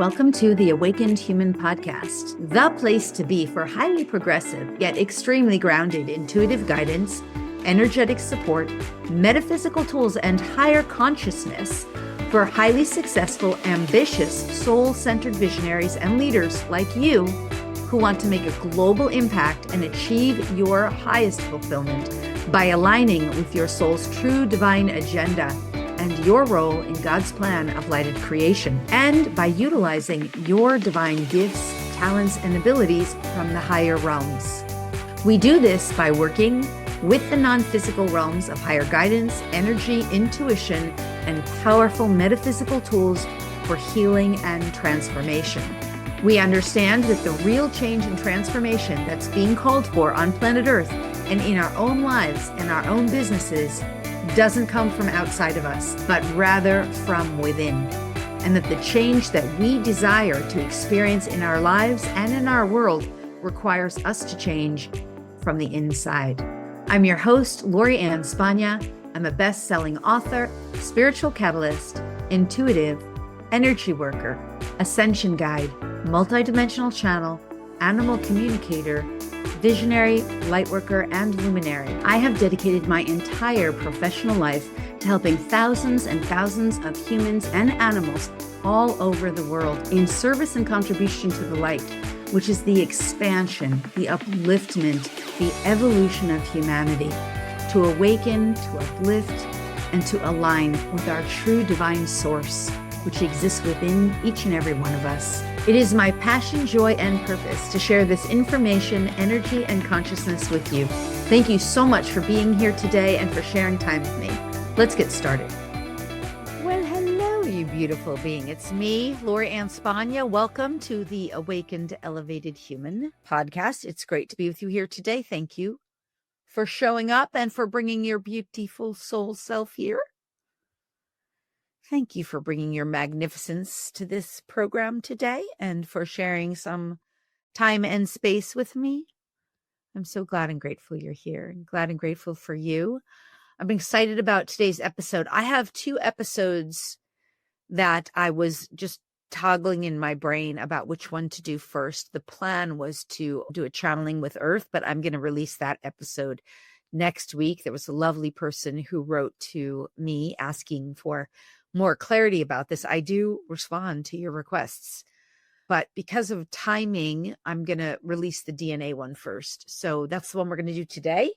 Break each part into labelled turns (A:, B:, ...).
A: Welcome to the Awakened Human Podcast, the place to be for highly progressive, yet extremely grounded intuitive guidance, energetic support, metaphysical tools, and higher consciousness for highly successful, ambitious, soul-centered visionaries and leaders like you who want to make a global impact and achieve your highest fulfillment by aligning with your soul's true divine agenda and your role in God's plan of lighted creation, and by utilizing your divine gifts, talents, and abilities from the higher realms. We do this by working with the non-physical realms of higher guidance, energy, intuition, and powerful metaphysical tools for healing and transformation. We understand that the real change and transformation that's being called for on planet Earth and in our own lives and our own businesses doesn't come from outside of us, but rather from within. And that the change that we desire to experience in our lives and in our world requires us to change from the inside. I'm your host, Lori Ann Spagna. I'm a best-selling author, spiritual catalyst, intuitive, energy worker, ascension guide, multidimensional channel, animal communicator, visionary, lightworker, and luminary. I have dedicated my entire professional life to helping thousands and thousands of humans and animals all over the world in service and contribution to the light, which is the expansion, the upliftment, the evolution of humanity, to awaken, to uplift, and to align with our true divine source, which exists within each and every one of us. It is my passion, joy, and purpose to share this information, energy, and consciousness with you. Thank you so much for being here today and for sharing time with me. Let's get started. Well, hello, you beautiful being. It's me, Lori Ann Spagna. Welcome to the Awakened Elevated Human Podcast. It's great to be with you here today. Thank you for showing up and for bringing your beautiful soul self here. Thank you for bringing your magnificence to this program today and for sharing some time and space with me. I'm so glad and grateful you're here, and glad and grateful for you. I'm excited about today's episode. I have two episodes that I was just toggling in my brain about which one to do first. The plan was to do a channeling with Earth, but I'm going to release that episode next week. There was a lovely person who wrote to me asking for more clarity about this. I do respond to your requests, but because of timing, I'm going to release the DNA one first. So that's the one we're going to do today.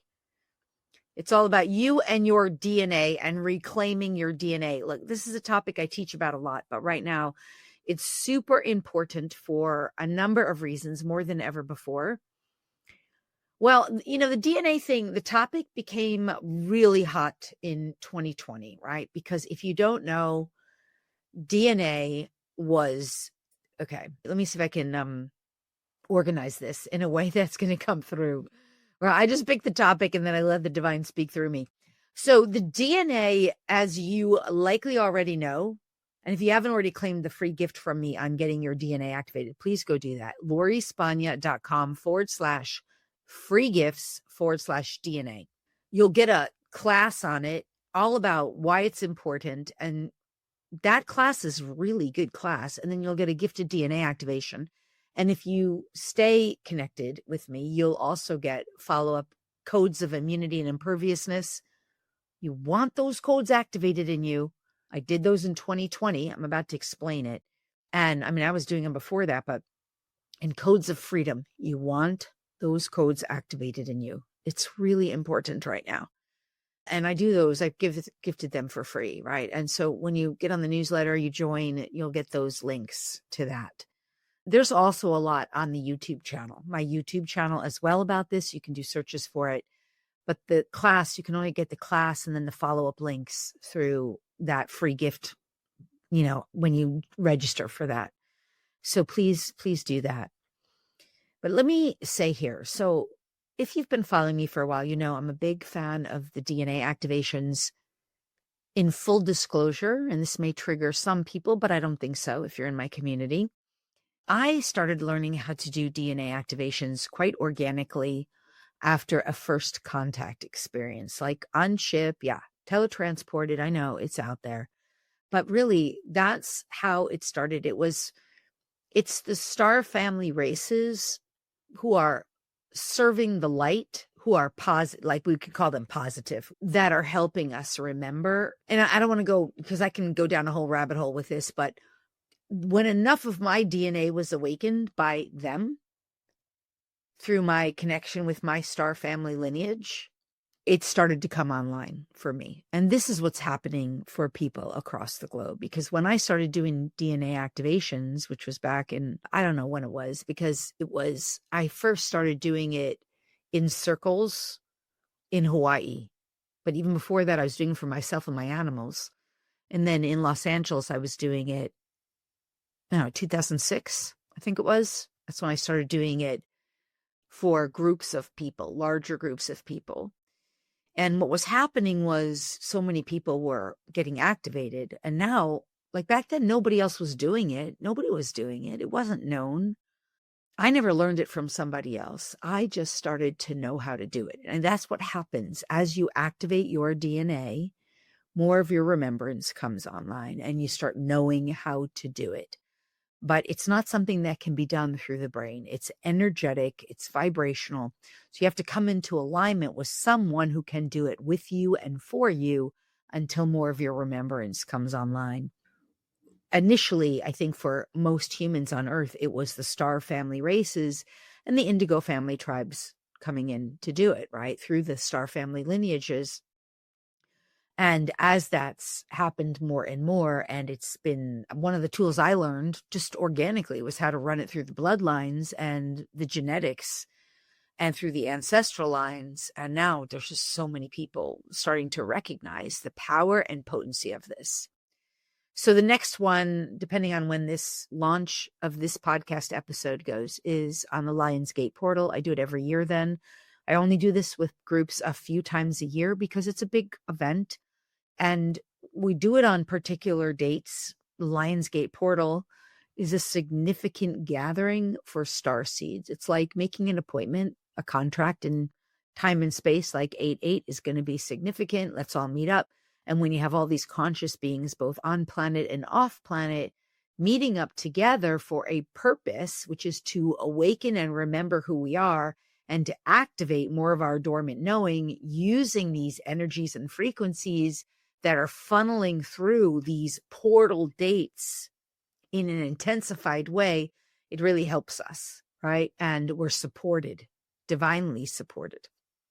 A: It's all about you and your DNA and reclaiming your DNA. Look, this is a topic I teach about a lot, but right now it's super important for a number of reasons, more than ever before. Well, you know, the DNA thing, the topic became really hot in 2020, right? Because if you don't know, DNA was, okay, let me see if I can organize this in a way that's going to come through. Well, I just picked the topic and then I let the divine speak through me. So the DNA, as you likely already know, and if you haven't already claimed the free gift from me on getting your DNA activated, please go do that. LoriSpagna.com/free gifts/DNA. You'll get a class on it all about why it's important. And that class is really good class. And then you'll get a gifted DNA activation. And if you stay connected with me, you'll also get follow-up codes of immunity and imperviousness. You want those codes activated in you. I did those in 2020. I'm about to explain it. And I mean, I was doing them before that, but in codes of freedom, you want those codes activated in you. It's really important right now. And I do those, I've gifted them for free, right? And so when you get on the newsletter, you join, you'll get those links to that. There's also a lot on the YouTube channel, my YouTube channel as well about this. You can do searches for it. But the class, you can only get the class and then the follow-up links through that free gift, you know, when you register for that. So please do that. But let me say here, so if you've been following me for a while, you know I'm a big fan of the DNA activations. In full disclosure, and this may trigger some people, but I don't think so if you're in my community, I started learning how to do DNA activations quite organically after a first contact experience, like on ship, teletransported. I know it's out there, but really that's how it started. It was It's the star family races who are serving the light, who are positive, like we could call them positive, that are helping us remember. And I don't want to go, because I can go down a whole rabbit hole with this, but when enough of my DNA was awakened by them through my connection with my star family lineage, it started to come online for me. And this is what's happening for people across the globe. Because when I started doing DNA activations, which was back in, I don't know when it was, because I first started doing it in circles in Hawaii. But even before that, I was doing it for myself and my animals. And then in Los Angeles, I was doing it, 2006, I think it was. That's when I started doing it for groups of people, larger groups of people. And what was happening was so many people were getting activated. And now, like back then, nobody else was doing it. Nobody was doing it. It wasn't known. I never learned it from somebody else. I just started to know how to do it. And that's what happens. As you activate your DNA, more of your remembrance comes online and you start knowing how to do it. But it's not something that can be done through the brain. It's energetic, it's vibrational. So you have to come into alignment with someone who can do it with you and for you until more of your remembrance comes online. Initially, I think for most humans on Earth, it was the star family races and the indigo family tribes coming in to do it, right? Through the star family lineages. And as that's happened more and more, and it's been one of the tools I learned just organically was how to run it through the bloodlines and the genetics and through the ancestral lines. And now there's just so many people starting to recognize the power and potency of this. So the next one, depending on when this launch of this podcast episode goes, is on the Lions Gate portal. I do it every year then. I only do this with groups a few times a year because it's a big event. And we do it on particular dates. The Lionsgate portal is a significant gathering for starseeds. It's like making an appointment, a contract in time and space, like 8-8 is going to be significant. Let's all meet up. And when you have all these conscious beings, both on planet and off planet, meeting up together for a purpose, which is to awaken and remember who we are and to activate more of our dormant knowing using these energies and frequencies that are funneling through these portal dates in an intensified way, it really helps us, right? And we're supported, divinely supported.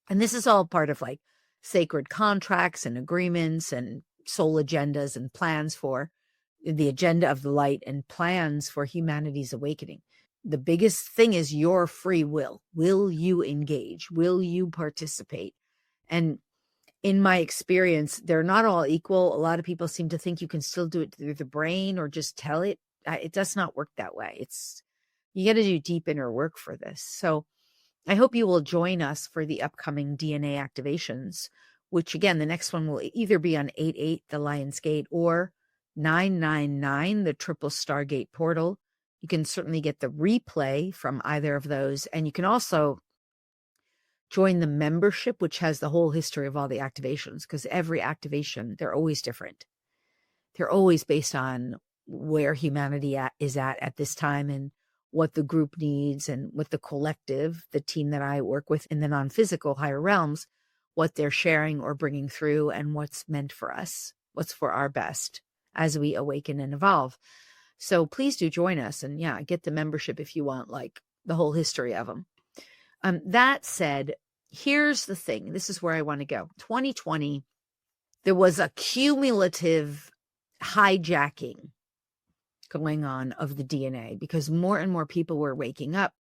A: And this is all part of like sacred contracts and agreements and soul agendas and plans for the agenda of the light and plans for humanity's awakening. The biggest thing is your free will. Will you engage? Will you participate? And in my experience, they're not all equal. A lot of people seem to think you can still do it through the brain or just tell it. It does not work that way. You got to do deep inner work for this. So I hope you will join us for the upcoming DNA activations, which again, the next one will either be on 8-8, the Lion's Gate, or 999, the Triple Stargate portal. You can certainly get the replay from either of those. And you can also join the membership, which has the whole history of all the activations, because every activation, they're always different. They're always based on where humanity is at this time and what the group needs and what the collective, the team that I work with in the non-physical higher realms, what they're sharing or bringing through and what's meant for us, what's for our best as we awaken and evolve. So please do join us and get the membership if you want, like the whole history of them. That said, here's the thing. This is where I want to go. 2020, there was a cumulative hijacking going on of the DNA because more and more people were waking up.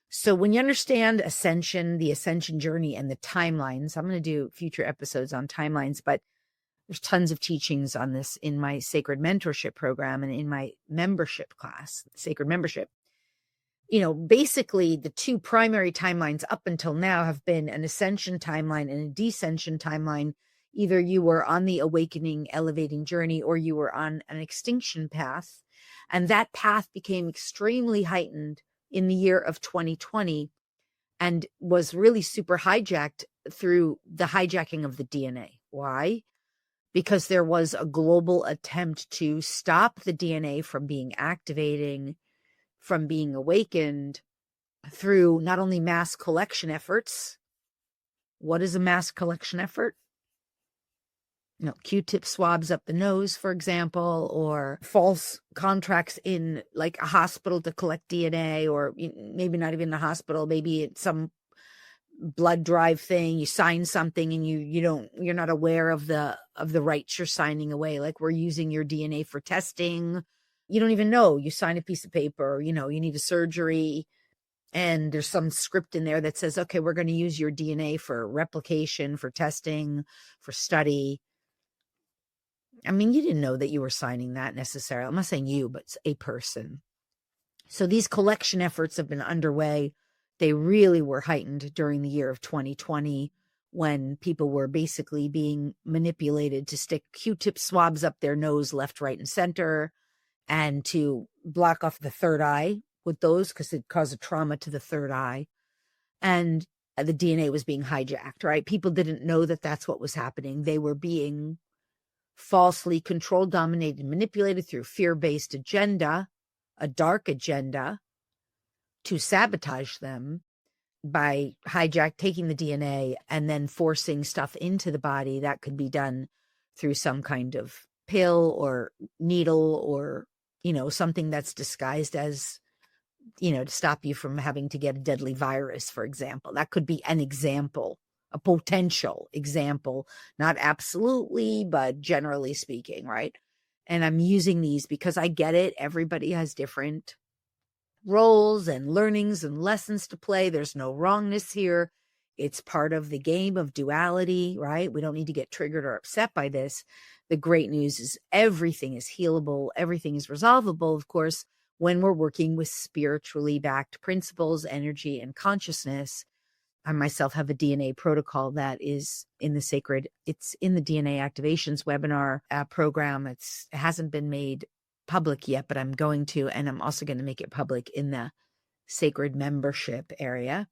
A: So when you understand ascension, the ascension journey and the timelines, I'm going to do future episodes on timelines, but there's tons of teachings on this in my sacred mentorship program and in my membership class, sacred membership. Basically the two primary timelines up until now have been an ascension timeline and a descension timeline. Either you were on the awakening, elevating journey, or you were on an extinction path. And that path became extremely heightened in the year of 2020 and was really super hijacked through the hijacking of the DNA. Why? Because there was a global attempt to stop the DNA from being activating from being awakened through not only mass collection efforts. What is a mass collection effort? Q-tip swabs up the nose, for example, or false contracts in like a hospital to collect DNA, or maybe not even the hospital, maybe it's some blood drive thing. You sign something and you're not aware of the rights you're signing away. Like, we're using your DNA for testing. You don't even know. You sign a piece of paper, you need a surgery, and there's some script in there that says, okay, we're going to use your DNA for replication, for testing, for study. I mean, you didn't know that you were signing that necessarily. I'm not saying you, but it's a person. So these collection efforts have been underway. They really were heightened during the year of 2020, when people were basically being manipulated to stick Q-tip swabs up their nose, left, right, and center, and to block off the third eye with those because it caused a trauma to the third eye. And the DNA was being hijacked, right? People didn't know that that's what was happening. They were being falsely controlled, dominated, manipulated through fear-based agenda, a dark agenda, to sabotage them by taking the DNA and then forcing stuff into the body. That could be done through some kind of pill or needle, or, something that's disguised as, to stop you from having to get a deadly virus, for example. That could be an example, a potential example, not absolutely, but generally speaking, right? And I'm using these because I get it. Everybody has different roles and learnings and lessons to play. There's no wrongness here. It's part of the game of duality, right? We don't need to get triggered or upset by this. The great news is everything is healable. Everything is resolvable, of course, when we're working with spiritually backed principles, energy, and consciousness. I myself have a DNA protocol that is in the sacred. It's in the DNA activations webinar program. It hasn't been made public yet, but I'm going to, and I'm also going to make it public in the sacred membership area.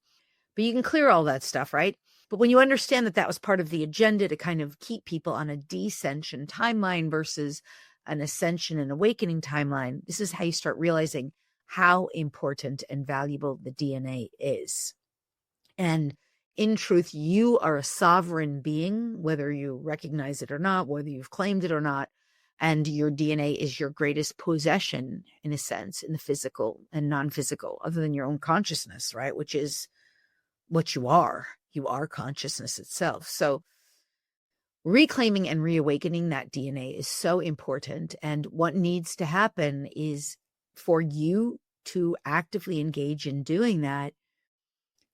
A: But you can clear all that stuff, right? But when you understand that that was part of the agenda to kind of keep people on a descension timeline versus an ascension and awakening timeline, this is how you start realizing how important and valuable the DNA is. And in truth, you are a sovereign being, whether you recognize it or not, whether you've claimed it or not. And your DNA is your greatest possession, in a sense, in the physical and non-physical, other than your own consciousness, right? Which is what you are. You are consciousness itself. So reclaiming and reawakening that DNA is so important. And what needs to happen is for you to actively engage in doing that,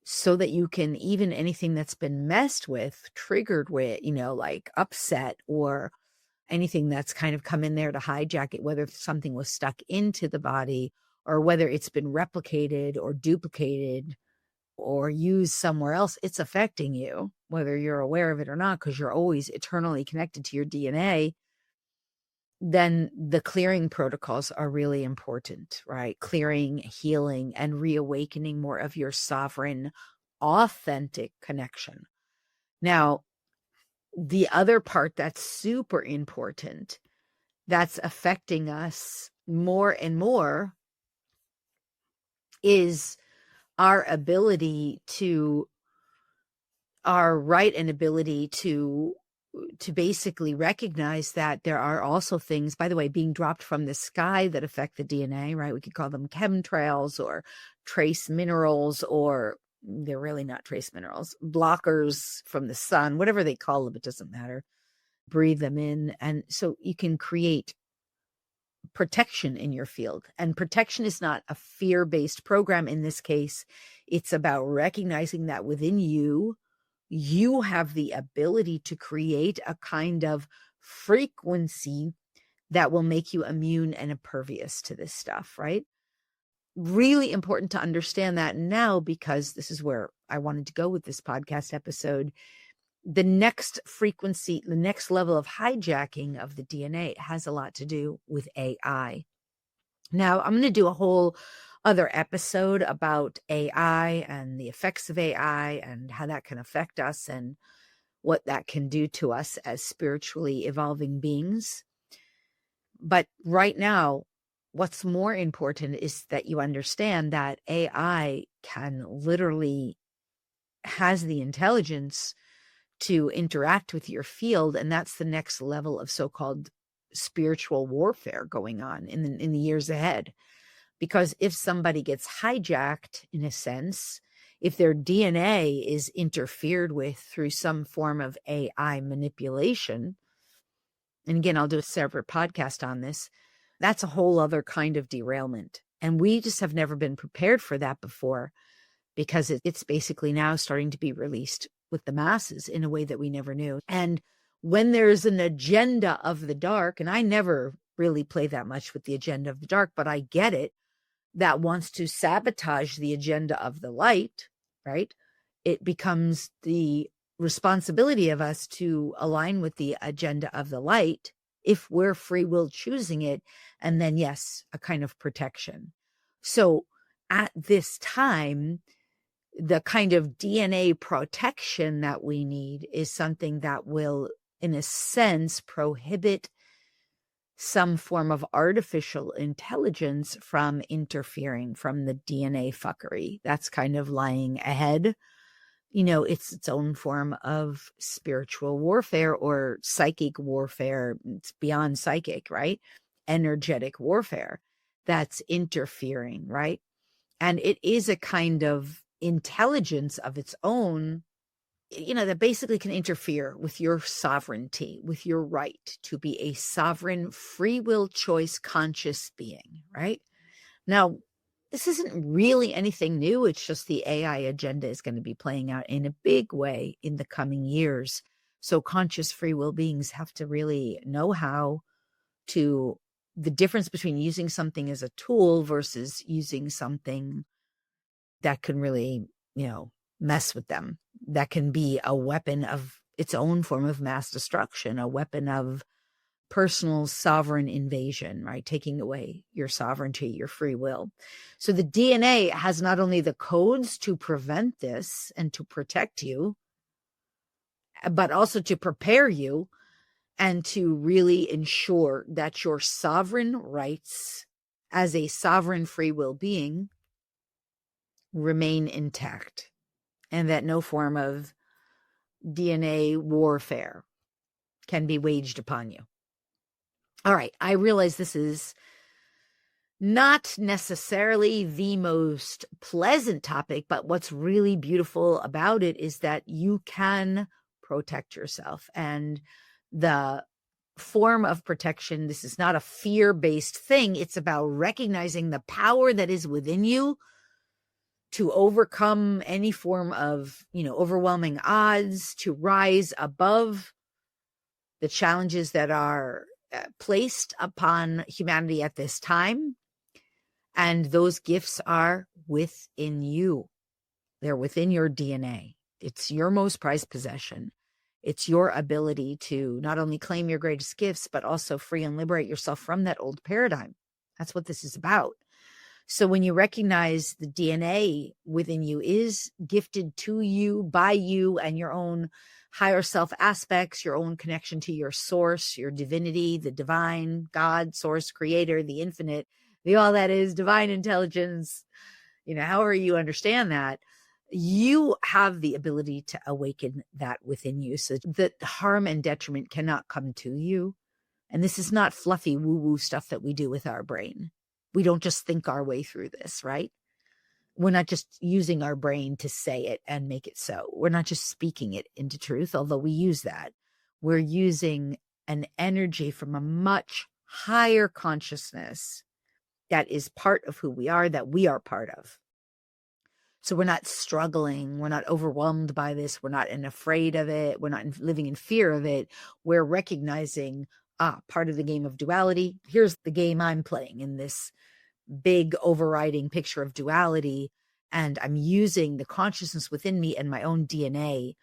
A: so that you can, even anything that's been messed with, triggered with, like upset, or anything that's kind of come in there to hijack it, whether something was stuck into the body or whether it's been replicated or duplicated or used somewhere else, it's affecting you, whether you're aware of it or not, because you're always eternally connected to your DNA. Then the clearing protocols are really important, right? Clearing, healing, and reawakening more of your sovereign, authentic connection. Now, the other part that's super important, that's affecting us more and more, is our right and ability to basically recognize that there are also things, by the way, being dropped from the sky that affect the DNA, right? We could call them chemtrails or trace minerals, or they're really not trace minerals, blockers from the sun, whatever they call them, it doesn't matter. Breathe them in. And so you can create protection in your field. And protection is not a fear-based program in this case. It's about recognizing that within you, you have the ability to create a kind of frequency that will make you immune and impervious to this stuff, right? Really important to understand that now, because this is where I wanted to go with this podcast episode. The next frequency, the next level of hijacking of the DNA has a lot to do with AI. Now, I'm going to do a whole other episode about AI and the effects of AI and how that can affect us and what that can do to us as spiritually evolving beings. But right now, what's more important is that you understand that AI can literally has the intelligence to interact with your field. And that's the next level of so-called spiritual warfare going on in the years ahead. Because if somebody gets hijacked, in a sense, if their DNA is interfered with through some form of AI manipulation, and again, I'll do a separate podcast on this, that's a whole other kind of derailment. And we just have never been prepared for that before, because it's basically now starting to be released with the masses in a way that we never knew. And when there's an agenda of the dark, and I never really play that much with the agenda of the dark, but I get it, that wants to sabotage the agenda of the light, right? It becomes the responsibility of us to align with the agenda of the light if we're free will choosing it. And then, yes, a kind of protection. So at this time, the kind of DNA protection that we need is something that will, in a sense, prohibit some form of artificial intelligence from interfering from the DNA fuckery. That's kind of lying ahead. It's its own form of spiritual warfare or psychic warfare. It's beyond psychic, right? Energetic warfare that's interfering, right? And it is a kind of intelligence of its own, that basically can interfere with your sovereignty, with your right to be a sovereign, free will choice, conscious being, right? Now, this isn't really anything new. It's just the AI agenda is going to be playing out in a big way in the coming years. So conscious free will beings have to really know how to, the difference between using something as a tool versus using something that can really, mess with them, that can be a weapon of its own form of mass destruction, a weapon of personal sovereign invasion, right? Taking away your sovereignty, your free will. So the DNA has not only the codes to prevent this and to protect you, but also to prepare you and to really ensure that your sovereign rights as a sovereign free will being remain intact, and that no form of DNA warfare can be waged upon you. All right, I realize this is not necessarily the most pleasant topic, but what's really beautiful about it is that you can protect yourself. And the form of protection, this is not a fear-based thing. It's about recognizing the power that is within you to overcome any form of, overwhelming odds, to rise above the challenges that are placed upon humanity at this time. And those gifts are within you. They're within your DNA. It's your most prized possession. It's your ability to not only claim your greatest gifts, but also free and liberate yourself from that old paradigm. That's what this is about. So when you recognize the DNA within you is gifted to you by you and your own higher self aspects, your own connection to your source, your divinity, the divine, God, source, creator, the infinite, the all that is divine intelligence, however you understand that, you have the ability to awaken that within you so that harm and detriment cannot come to you. And this is not fluffy woo-woo stuff that we do with our brain. We don't just think our way through this, right? We're not just using our brain to say it and make it so. We're not just speaking it into truth, although we use that. We're using an energy from a much higher consciousness that is part of who we are, that we are part of. So we're not struggling. We're not overwhelmed by this. We're not afraid of it. We're not living in fear of it. We're recognizing, part of the game of duality. Here's the game I'm playing in this big overriding picture of duality. And I'm using the consciousness within me and my own DNA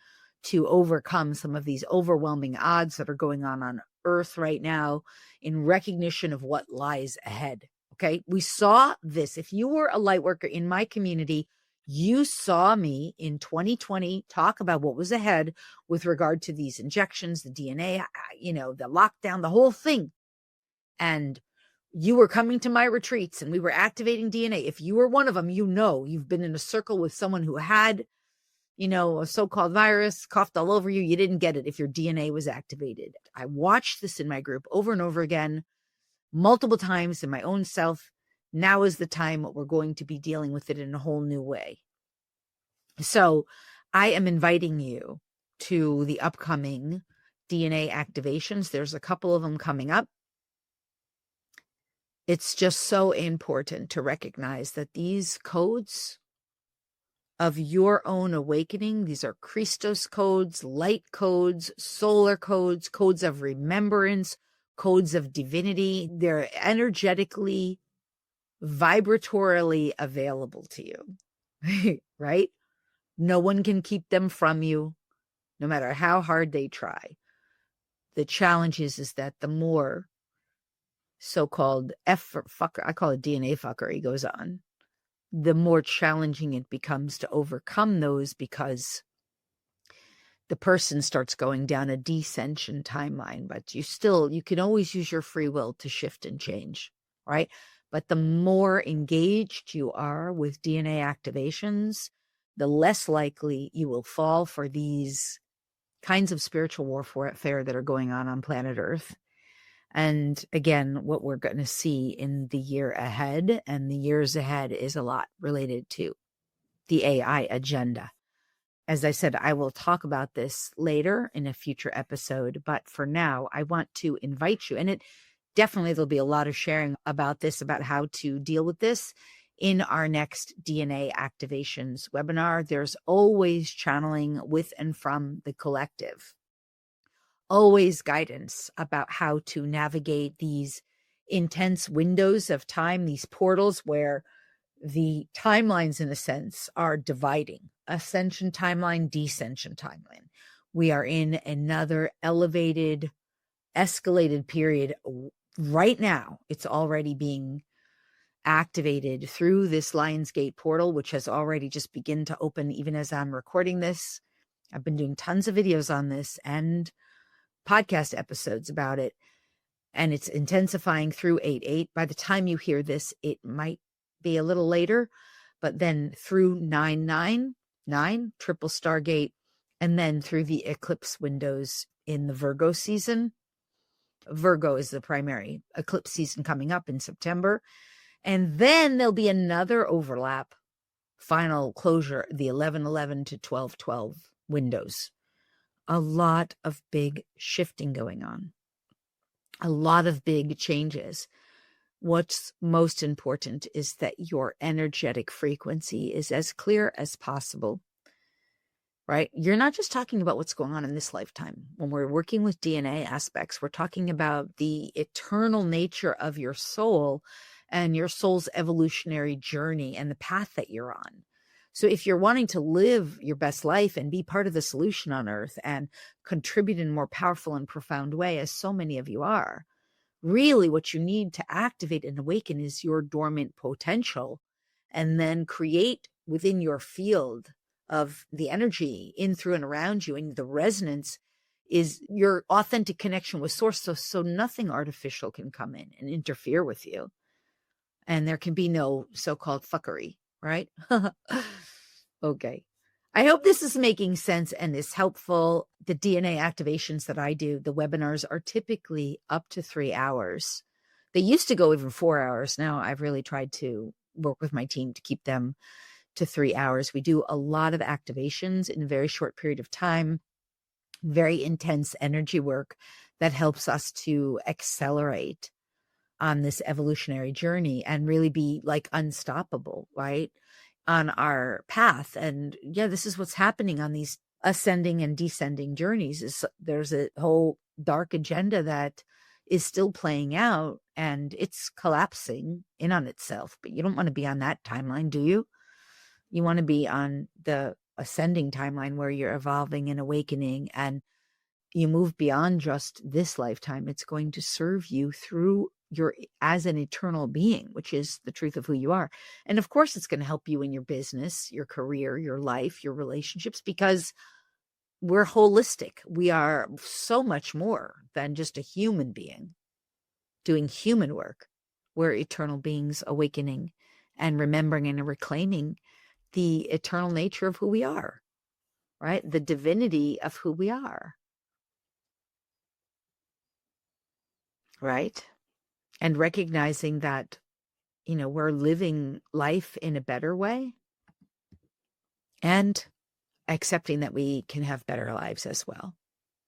A: to overcome some of these overwhelming odds that are going on Earth right now in recognition of what lies ahead. Okay. We saw this. If you were a light worker in my community, you saw me in 2020 talk about what was ahead with regard to these injections, the DNA, the lockdown, the whole thing. And you were coming to my retreats and we were activating DNA. If you were one of them, you've been in a circle with someone who had, a so-called virus, coughed all over you. You didn't get it if your DNA was activated. I watched this in my group over and over again, multiple times in my own self. Now is the time we're going to be dealing with it in a whole new way. So I am inviting you to the upcoming DNA activations. There's a couple of them coming up. It's just so important to recognize that these codes of your own awakening, these are Christos codes, light codes, solar codes, codes of remembrance, codes of divinity. They're energetically, vibratorily available to you, right? No one can keep them from you, no matter how hard they try. The challenge is that the more so-called fucker, I call it DNA fuckery, goes on, the more challenging it becomes to overcome those, because the person starts going down a descension timeline. But you can always use your free will to shift and change, right? But the more engaged you are with DNA activations, the less likely you will fall for these kinds of spiritual warfare that are going on planet Earth. And again, what we're going to see in the year ahead and the years ahead is a lot related to the AI agenda. As I said, I will talk about this later in a future episode, but for now, I want to invite you, and there'll be a lot of sharing about this, about how to deal with this in our next DNA activations webinar. There's always channeling with and from the collective. Always guidance about how to navigate these intense windows of time, these portals where the timelines, in a sense, are dividing. Ascension timeline, descension timeline. We are in another elevated, escalated period right now. It's already being activated through this Lionsgate portal, which has already just begun to open even as I'm recording this. I've been doing tons of videos on this and podcast episodes about it, and it's intensifying through 8/8. By the time you hear this, it might be a little later, but then through 999, triple Stargate, and then through the eclipse windows in the Virgo season. Virgo is the primary eclipse season coming up in September. And then there'll be another overlap, final closure, the 11/11 to 12/12 windows. A lot of big shifting going on. A lot of big changes. What's most important is that your energetic frequency is as clear as possible, right? You're not just talking about what's going on in this lifetime. When we're working with DNA aspects, we're talking about the eternal nature of your soul and your soul's evolutionary journey and the path that you're on. So if you're wanting to live your best life and be part of the solution on Earth and contribute in a more powerful and profound way, as so many of you are, really what you need to activate and awaken is your dormant potential, and then create within your field of the energy in, through, and around you. And the resonance is your authentic connection with source. So nothing artificial can come in and interfere with you. And there can be no so-called fuckery, right? Okay. I hope this is making sense and is helpful. The DNA activations that I do, the webinars, are typically up to 3 hours. They used to go even 4 hours. Now I've really tried to work with my team to keep them to 3 hours. We do a lot of activations in a very short period of time, very intense energy work that helps us to accelerate on this evolutionary journey and really be like unstoppable, right, on our path. And yeah, this is what's happening on these ascending and descending journeys. Is there's a whole dark agenda that is still playing out, and it's collapsing in on itself. But you don't want to be on that timeline, do you? You want to be on the ascending timeline where you're evolving and awakening, and you move beyond just this lifetime. It's going to serve you through your as an eternal being, which is the truth of who you are. And of course, it's going to help you in your business, your career, your life, your relationships, because we're holistic. We are so much more than just a human being doing human work. We're eternal beings awakening and remembering and reclaiming the eternal nature of who we are, right? The divinity of who we are, right? And recognizing that, we're living life in a better way and accepting that we can have better lives as well.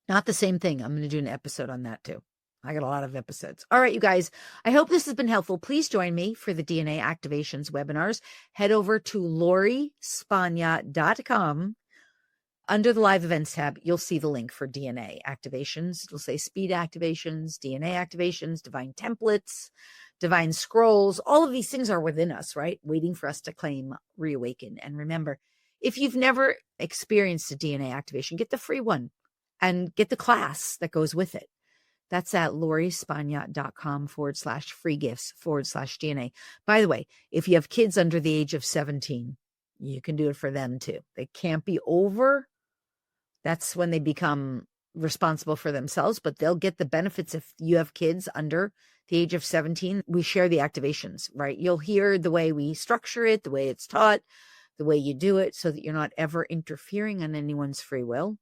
A: Not the same thing. I'm going to do an episode on that too. I got a lot of episodes. All right, you guys, I hope this has been helpful. Please join me for the DNA activations webinars. Head over to LoriSpagna.com. Under the live events tab, you'll see the link for DNA activations. It'll say speed activations, DNA activations, divine templates, divine scrolls. All of these things are within us, right? Waiting for us to claim, reawaken. And remember, if you've never experienced a DNA activation, get the free one and get the class that goes with it. That's at LoriSpagna.com/free gifts/DNA. By the way, if you have kids under the age of 17, you can do it for them too. They can't be over. That's when they become responsible for themselves, but they'll get the benefits if you have kids under the age of 17. We share the activations, right? You'll hear the way we structure it, the way it's taught, the way you do it, so that you're not ever interfering on anyone's free will.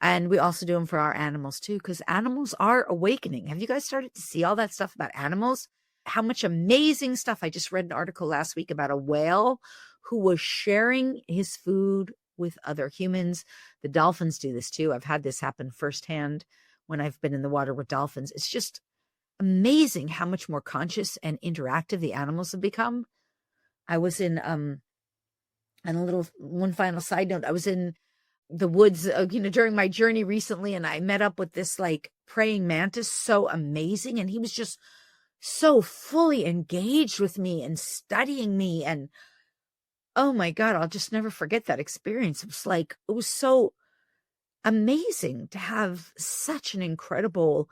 A: And we also do them for our animals too, because animals are awakening. Have you guys started to see all that stuff about animals? How much amazing stuff. I just read an article last week about a whale who was sharing his food with other humans. The dolphins do this too. I've had this happen firsthand when I've been in the water with dolphins. It's just amazing how much more conscious and interactive the animals have become. I was in, and one final side note, I was in the woods, during my journey recently, and I met up with this praying mantis, so amazing. And he was just so fully engaged with me and studying me. And oh my God, I'll just never forget that experience. It was so amazing to have such an incredible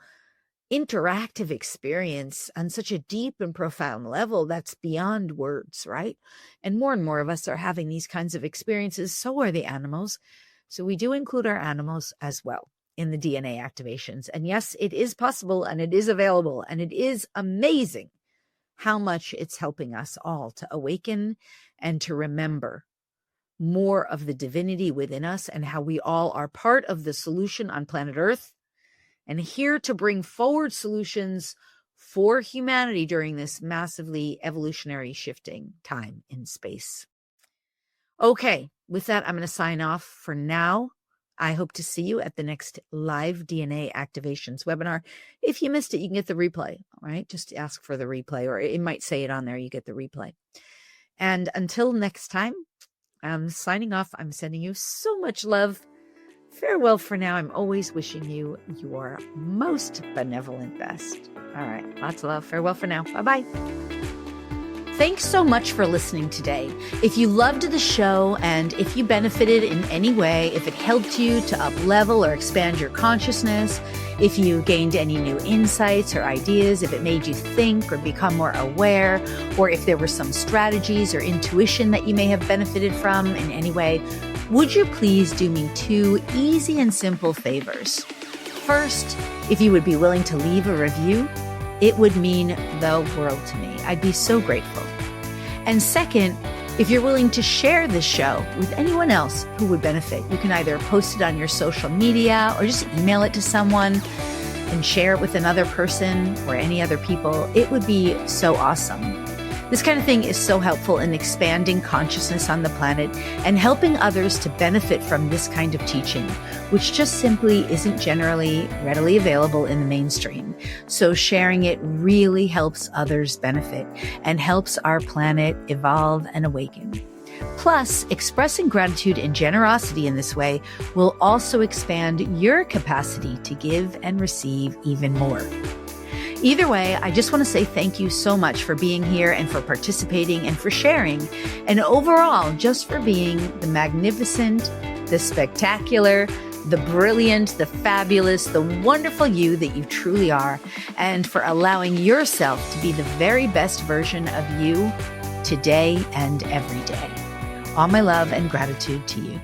A: interactive experience on such a deep and profound level that's beyond words, right? And more of us are having these kinds of experiences. So are the animals. So we do include our animals as well in the DNA activations. And yes, it is possible and it is available, and it is amazing how much it's helping us all to awaken and to remember more of the divinity within us and how we all are part of the solution on planet Earth and here to bring forward solutions for humanity during this massively evolutionary shifting time in space. Okay, with that, I'm going to sign off for now. I hope to see you at the next live DNA activations webinar. If you missed it, you can get the replay, all right? Just ask for the replay, or it might say it on there. You get the replay. And until next time, I'm signing off. I'm sending you so much love. Farewell for now. I'm always wishing you your most benevolent best. All right, lots of love. Farewell for now. Bye-bye. Thanks so much for listening today. If you loved the show and if you benefited in any way, if it helped you to up-level or expand your consciousness, if you gained any new insights or ideas, if it made you think or become more aware, or if there were some strategies or intuition that you may have benefited from in any way, would you please do me two easy and simple favors? First, if you would be willing to leave a review, it would mean the world to me. I'd be so grateful. And second, if you're willing to share this show with anyone else who would benefit, you can either post it on your social media or just email it to someone and share it with another person or any other people. It would be so awesome. This kind of thing is so helpful in expanding consciousness on the planet and helping others to benefit from this kind of teaching, which just simply isn't generally readily available in the mainstream. So sharing it really helps others benefit and helps our planet evolve and awaken. Plus, expressing gratitude and generosity in this way will also expand your capacity to give and receive even more. Either way, I just want to say thank you so much for being here and for participating and for sharing, and overall, just for being the magnificent, the spectacular, the brilliant, the fabulous, the wonderful you that you truly are, and for allowing yourself to be the very best version of you today and every day. All my love and gratitude to you.